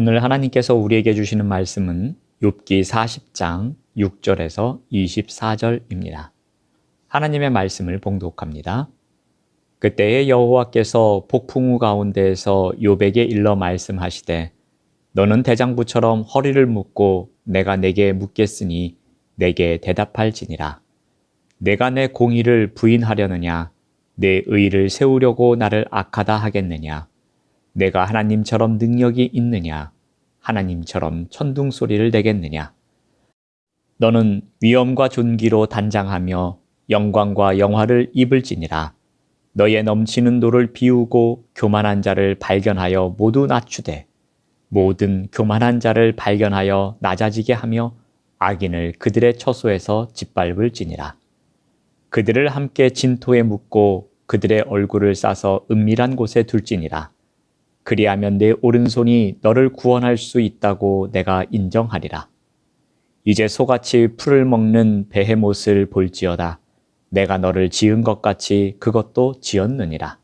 오늘 하나님께서 우리에게 주시는 말씀은 욥기 40장 6절에서 24절입니다. 하나님의 말씀을 봉독합니다. 그때에 여호와께서 폭풍우 가운데에서 욥에게 일러 말씀하시되 너는 대장부처럼 허리를 묶고 내가 내게 묻겠으니 내게 대답할지니라. 내가 내 공의를 부인하려느냐 내 의를 세우려고 나를 악하다 하겠느냐. 내가 하나님처럼 능력이 있느냐 하나님처럼 천둥 소리를 내겠느냐. 너는 위엄과 존귀로 단장하며 영광과 영화를 입을지니라. 너의 넘치는 노를 비우고 교만한 자를 발견하여 모두 낮추되 모든 교만한 자를 발견하여 낮아지게 하며 악인을 그들의 처소에서 짓밟을지니라. 그들을 함께 진토에 묻고 그들의 얼굴을 싸서 은밀한 곳에 둘지니라. 그리하면 내 오른손이 너를 구원할 수 있다고 내가 인정하리라. 이제 소같이 풀을 먹는 베헤못을 볼지어다. 내가 너를 지은 것 같이 그것도 지었느니라.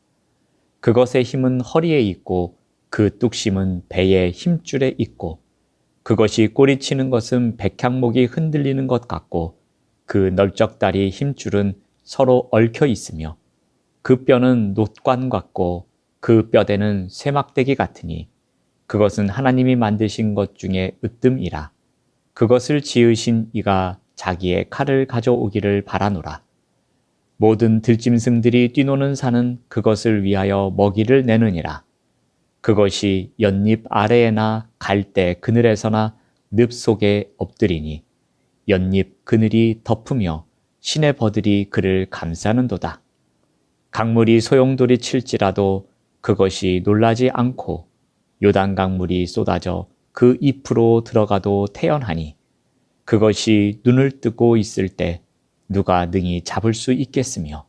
그것의 힘은 허리에 있고 그 뚝심은 배의 힘줄에 있고 그것이 꼬리치는 것은 백향목이 흔들리는 것 같고 그 널쩍다리 힘줄은 서로 얽혀 있으며 그 뼈는 놋관 같고 그 뼈대는 쇠막대기 같으니 그것은 하나님이 만드신 것 중에 으뜸이라. 그것을 지으신 이가 자기의 칼을 가져오기를 바라노라. 모든 들짐승들이 뛰노는 산은 그것을 위하여 먹이를 내느니라. 그것이 연잎 아래에나 갈대 그늘에서나 늪 속에 엎드리니 연잎 그늘이 덮으며 시내 버들이 그를 감싸는도다. 강물이 소용돌이 칠지라도 그것이 놀라지 않고 요단 강물이 쏟아져 그 잎으로 들어가도 태연하니 그것이 눈을 뜨고 있을 때 누가 능히 잡을 수 있겠으며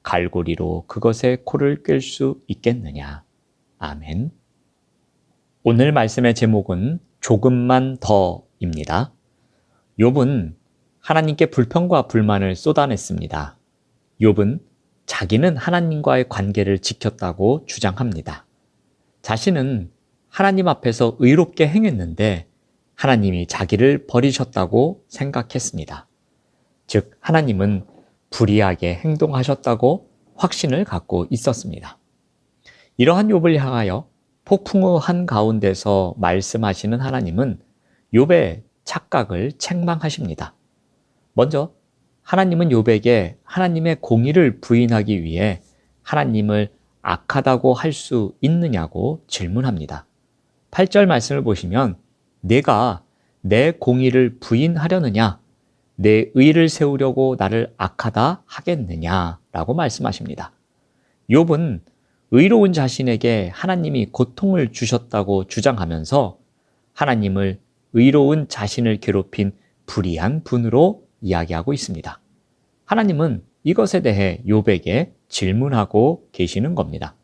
갈고리로 그것의 코를 꿰 수 있겠느냐. 아멘. 오늘 말씀의 제목은 조금만 더입니다. 욥은 하나님께 불평과 불만을 쏟아냈습니다. 욥은 자기는 하나님과의 관계를 지켰다고 주장합니다. 자신은 하나님 앞에서 의롭게 행했는데 하나님이 자기를 버리셨다고 생각했습니다. 즉, 하나님은 불의하게 행동하셨다고 확신을 갖고 있었습니다. 이러한 욥을 향하여 폭풍우 한가운데서 말씀하시는 하나님은 욥의 착각을 책망하십니다. 먼저 하나님은 욥에게 하나님의 공의를 부인하기 위해 하나님을 악하다고 할 수 있느냐고 질문합니다. 8절 말씀을 보시면 내가 내 공의를 부인하려느냐 내 의를 세우려고 나를 악하다 하겠느냐라고 말씀하십니다. 욥은 의로운 자신에게 하나님이 고통을 주셨다고 주장하면서 하나님을 의로운 자신을 괴롭힌 불의한 분으로 이야기하고 있습니다. 하나님은 이것에 대해 욥에게 질문하고 계시는 겁니다.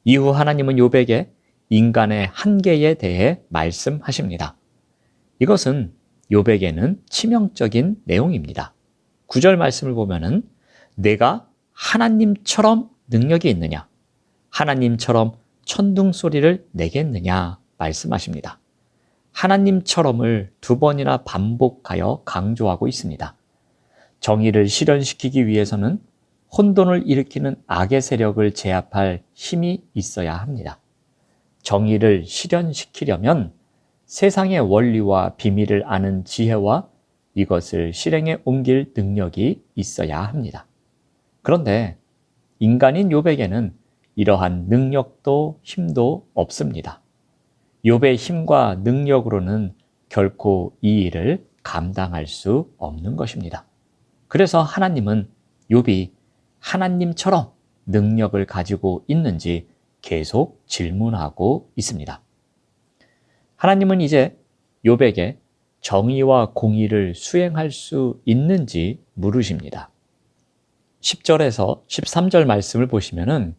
이후 하나님은 욥에게 인간의 한계에 대해 말씀하십니다. 이것은 욥에게는 치명적인 내용입니다. 9절 말씀을 보면은 내가 하나님처럼 능력이 있느냐, 하나님처럼 천둥 소리를 내겠느냐 말씀하십니다. 하나님처럼을 2번이나 반복하여 강조하고 있습니다. 정의를 실현시키기 위해서는 혼돈을 일으키는 악의 세력을 제압할 힘이 있어야 합니다. 정의를 실현시키려면 세상의 원리와 비밀을 아는 지혜와 이것을 실행에 옮길 능력이 있어야 합니다. 그런데 인간인 욥에게는 이러한 능력도 힘도 없습니다. 욥의 힘과 능력으로는 결코 이 일을 감당할 수 없는 것입니다. 그래서 하나님은 욥이 하나님처럼 능력을 가지고 있는지 계속 질문하고 있습니다. 하나님은 이제 욥에게 정의와 공의를 수행할 수 있는지 물으십니다. 10절에서 13절 말씀을 보시면은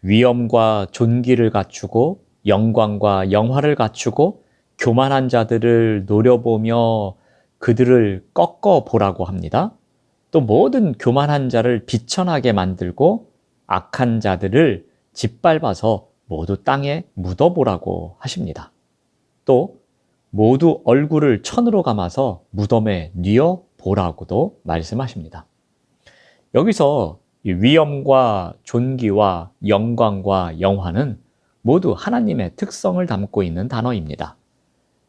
위엄과 존귀를 갖추고 영광과 영화를 갖추고 교만한 자들을 노려보며 그들을 꺾어 보라고 합니다. 또 모든 교만한 자를 비천하게 만들고 악한 자들을 짓밟아서 모두 땅에 묻어보라고 하십니다. 또 모두 얼굴을 천으로 감아서 무덤에 뉘어 보라고도 말씀하십니다. 여기서 이 위엄과 존귀와 영광과 영화는 모두 하나님의 특성을 담고 있는 단어입니다.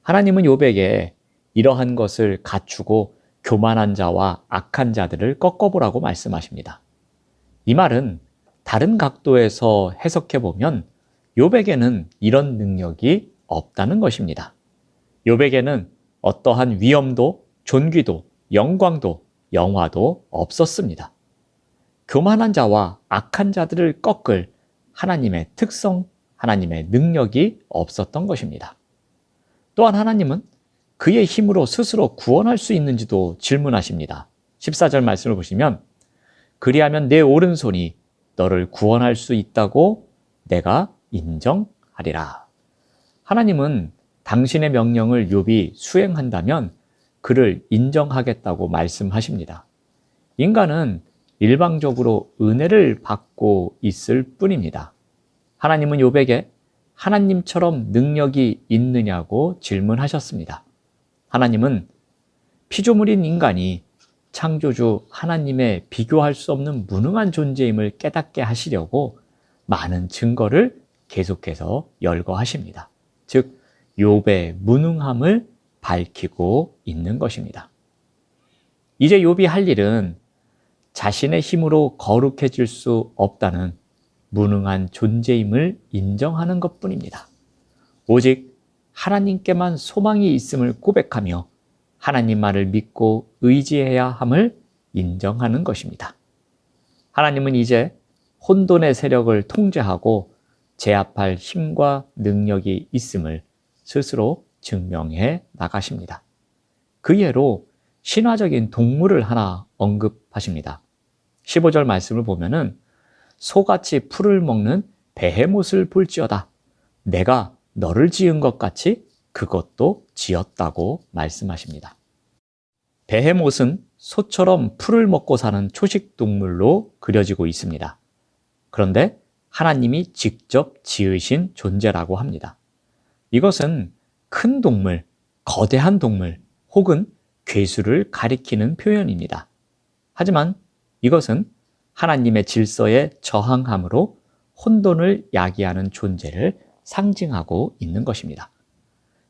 하나님은 욥에게 이러한 것을 갖추고 교만한 자와 악한 자들을 꺾어보라고 말씀하십니다. 이 말은 다른 각도에서 해석해 보면 욥에게는 이런 능력이 없다는 것입니다. 욥에게는 어떠한 위엄도 존귀도 영광도 영화도 없었습니다. 교만한 자와 악한 자들을 꺾을 하나님의 특성, 하나님의 능력이 없었던 것입니다. 또한 하나님은 그의 힘으로 스스로 구원할 수 있는지도 질문하십니다. 14절 말씀을 보시면 그리하면 내 오른손이 너를 구원할 수 있다고 내가 인정하리라. 하나님은 당신의 명령을 욥이 수행한다면 그를 인정하겠다고 말씀하십니다. 인간은 일방적으로 은혜를 받고 있을 뿐입니다. 하나님은 욥에게 하나님처럼 능력이 있느냐고 질문하셨습니다. 하나님은 피조물인 인간이 창조주 하나님의 비교할 수 없는 무능한 존재임을 깨닫게 하시려고 많은 증거를 계속해서 열거하십니다. 즉, 욥의 무능함을 밝히고 있는 것입니다. 이제 욥이 할 일은 자신의 힘으로 거룩해질 수 없다는 무능한 존재임을 인정하는 것뿐입니다. 오직 하나님께만 소망이 있음을 고백하며 하나님만을 믿고 의지해야 함을 인정하는 것입니다. 하나님은 이제 혼돈의 세력을 통제하고 제압할 힘과 능력이 있음을 스스로 증명해 나가십니다. 그 예로 신화적인 동물을 하나 언급하십니다. 15절 말씀을 보면은 소같이 풀을 먹는 베헤못을 볼지어다. 내가 너를 지은 것 같이 그것도 지었다고 말씀하십니다. 베헤못은 소처럼 풀을 먹고 사는 초식 동물로 그려지고 있습니다. 그런데 하나님이 직접 지으신 존재라고 합니다. 이것은 큰 동물, 거대한 동물 혹은 괴수를 가리키는 표현입니다. 하지만 이것은 하나님의 질서에 저항함으로 혼돈을 야기하는 존재를 상징하고 있는 것입니다.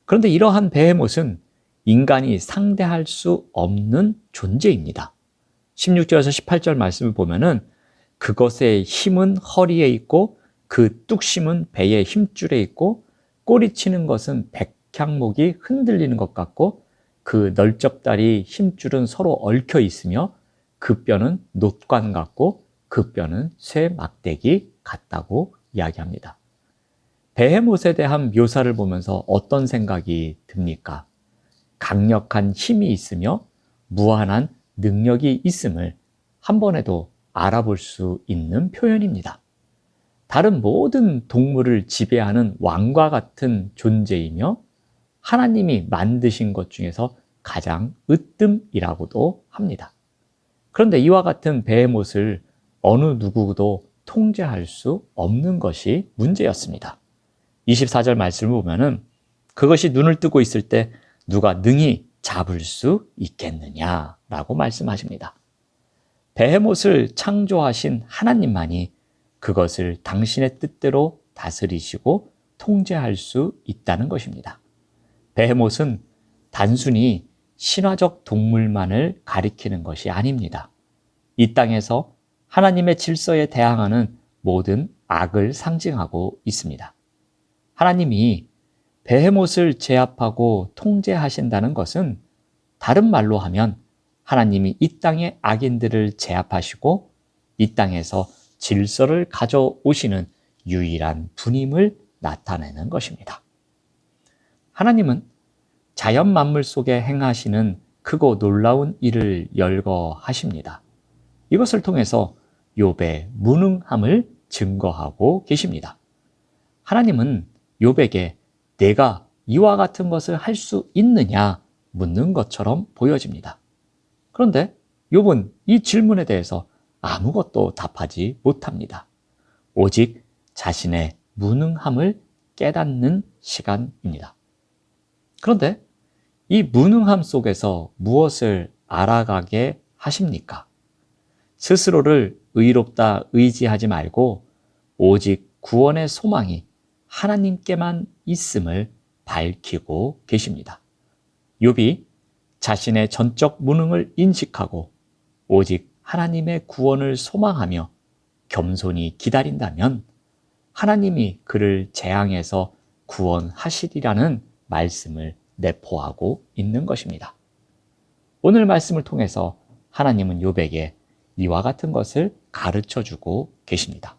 그런데 이러한 베헤못은 인간이 상대할 수 없는 존재입니다. 16절에서 18절 말씀을 보면은 그것의 힘은 허리에 있고 그 뚝심은 배의 힘줄에 있고 꼬리치는 것은 백향목이 흔들리는 것 같고 그 널쩍다리 힘줄은 서로 얽혀 있으며 그 뼈는 놋관 같고 그 뼈는 쇠 막대기 같다고 이야기합니다. 베헤못에 대한 묘사를 보면서 어떤 생각이 듭니까? 강력한 힘이 있으며 무한한 능력이 있음을 한 번에도 알아볼 수 있는 표현입니다. 다른 모든 동물을 지배하는 왕과 같은 존재이며 하나님이 만드신 것 중에서 가장 으뜸이라고도 합니다. 그런데 이와 같은 베헤못을 어느 누구도 통제할 수 없는 것이 문제였습니다. 24절 말씀을 보면은 그것이 눈을 뜨고 있을 때 누가 능히 잡을 수 있겠느냐라고 말씀하십니다. 베헤못을 창조하신 하나님만이 그것을 당신의 뜻대로 다스리시고 통제할 수 있다는 것입니다. 베헤못은 단순히 신화적 동물만을 가리키는 것이 아닙니다. 이 땅에서 하나님의 질서에 대항하는 모든 악을 상징하고 있습니다. 하나님이 베헤못을 제압하고 통제하신다는 것은 다른 말로 하면 하나님이 이 땅의 악인들을 제압하시고 이 땅에서 질서를 가져오시는 유일한 분임을 나타내는 것입니다. 하나님은 자연 만물 속에 행하시는 크고 놀라운 일을 열거하십니다. 이것을 통해서 욥의 무능함을 증거하고 계십니다. 하나님은 욥에게 내가 이와 같은 것을 할 수 있느냐 묻는 것처럼 보여집니다. 그런데 욥은 이 질문에 대해서 아무것도 답하지 못합니다. 오직 자신의 무능함을 깨닫는 시간입니다. 그런데 이 무능함 속에서 무엇을 알아가게 하십니까? 스스로를 의롭다 의지하지 말고 오직 구원의 소망이 하나님께만 있음을 밝히고 계십니다. 욥이 자신의 전적 무능을 인식하고 오직 하나님의 구원을 소망하며 겸손히 기다린다면 하나님이 그를 재앙에서 구원하시리라는 말씀을 내포하고 있는 것입니다. 오늘 말씀을 통해서 하나님은 욥에게 이와 같은 것을 가르쳐주고 계십니다.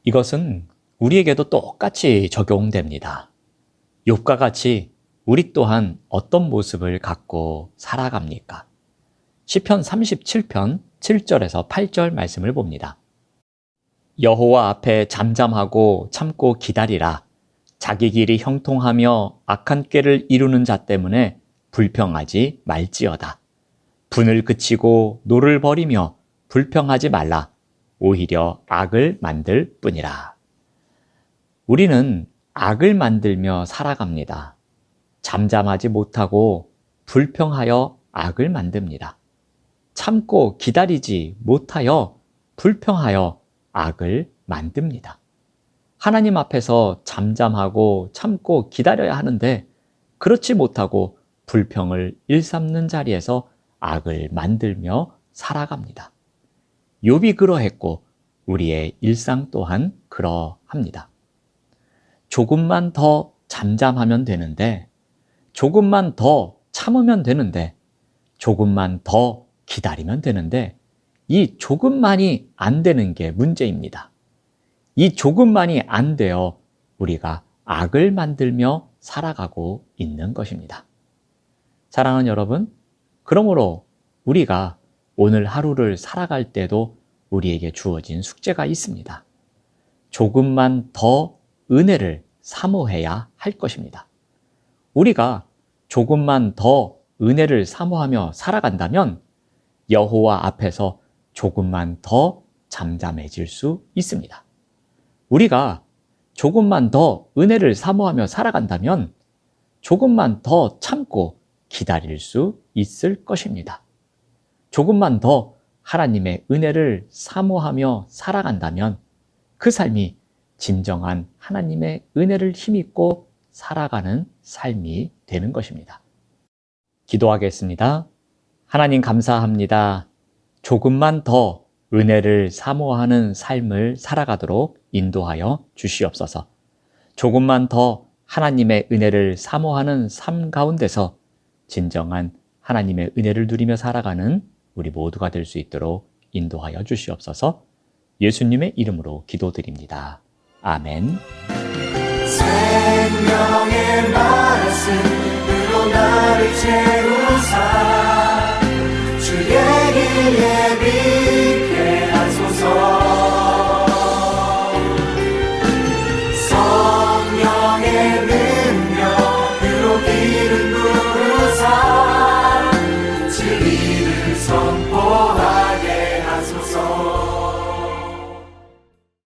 이것은 우리에게도 똑같이 적용됩니다. 욥과 같이 우리 또한 어떤 모습을 갖고 살아갑니까? 시편 37편 7절에서 8절 말씀을 봅니다. 여호와 앞에 잠잠하고 참고 기다리라. 자기 길이 형통하며 악한 꾀를 이루는 자 때문에 불평하지 말지어다. 분을 그치고 노를 버리며 불평하지 말라. 오히려 악을 만들 뿐이라. 우리는 악을 만들며 살아갑니다. 잠잠하지 못하고 불평하여 악을 만듭니다. 참고 기다리지 못하여 불평하여 악을 만듭니다. 하나님 앞에서 잠잠하고 참고 기다려야 하는데 그렇지 못하고 불평을 일삼는 자리에서 악을 만들며 살아갑니다. 욥이 그러했고 우리의 일상 또한 그러합니다. 조금만 더 잠잠하면 되는데, 조금만 더 참으면 되는데, 조금만 더 기다리면 되는데, 이 조금만이 안 되는 게 문제입니다. 이 조금만이 안 되어 우리가 악을 만들며 살아가고 있는 것입니다. 사랑하는 여러분, 그러므로 우리가 오늘 하루를 살아갈 때도 우리에게 주어진 숙제가 있습니다. 조금만 더 은혜를 사모해야 할 것입니다. 우리가 조금만 더 은혜를 사모하며 살아간다면 여호와 앞에서 조금만 더 잠잠해질 수 있습니다. 우리가 조금만 더 은혜를 사모하며 살아간다면 조금만 더 참고 기다릴 수 있을 것입니다. 조금만 더 하나님의 은혜를 사모하며 살아간다면 그 삶이 진정한 하나님의 은혜를 힘입고 살아가는 삶이 되는 것입니다. 기도하겠습니다. 하나님 감사합니다. 조금만 더 은혜를 사모하는 삶을 살아가도록 인도하여 주시옵소서. 조금만 더 하나님의 은혜를 사모하는 삶 가운데서 진정한 하나님의 은혜를 누리며 살아가는 우리 모두가 될 수 있도록 인도하여 주시옵소서. 예수님의 이름으로 기도드립니다. 아멘. 생명의